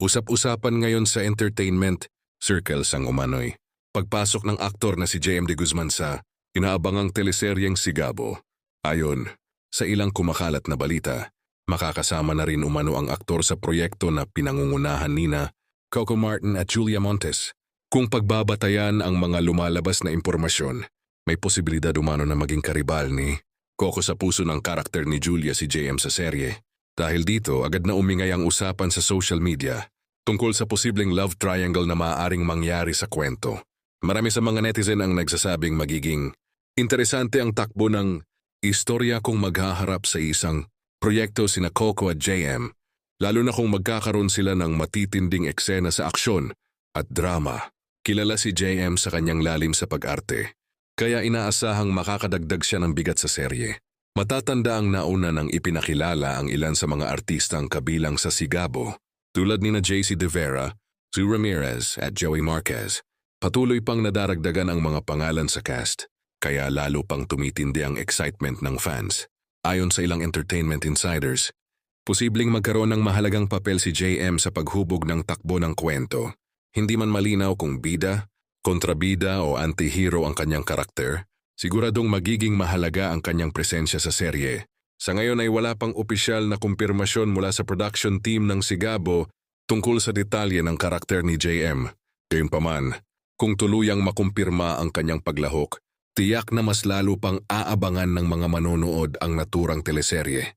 Usap-usapan ngayon sa entertainment circles ang umano'y pagpasok ng aktor na si JM de Guzman sa inaabangang teleseryeng Sigabo. Ayon sa ilang kumakalat na balita, makakasama na rin umano ang aktor sa proyekto na pinangungunahan nina Coco Martin at Julia Montes. Kung pagbabatayan ang mga lumalabas na impormasyon, may posibilidad umano na maging karibal ni Coco sa puso ng karakter ni Julia si JM sa serye. Dahil dito, agad na umingay ang usapan sa social media tungkol sa posibleng love triangle na maaaring mangyari sa kwento. Marami sa mga netizen ang nagsasabing magiging interesante ang takbo ng istorya kung maghaharap sa isang proyekto sina Coco at JM, lalo na kung magkakaroon sila ng matitinding eksena sa aksyon at drama. Kilala si JM sa kanyang lalim sa pag-arte, kaya inaasahang makakadagdag siya ng bigat sa serye. Matatanda ang nauna nang ipinakilala ang ilan sa mga artistang kabilang sa Sigabo, tulad nina JC De Vera, Sue Ramirez at Joey Marquez. Patuloy pang nadaragdagan ang mga pangalan sa cast, kaya lalo pang tumitindi ang excitement ng fans. Ayon sa ilang entertainment insiders, posibleng magkaroon ng mahalagang papel si JM sa paghubog ng takbo ng kwento. Hindi man malinaw kung bida, kontrabida o anti-hero ang kanyang karakter, siguradong magiging mahalaga ang kanyang presensya sa serye. Sa ngayon ay wala pang opisyal na kumpirmasyon mula sa production team ng Sigabo tungkol sa detalye ng karakter ni JM. Gayunpaman, kung tuluyang makumpirma ang kanyang paglahok, tiyak na mas lalo pang aabangan ng mga manonood ang naturang teleserye.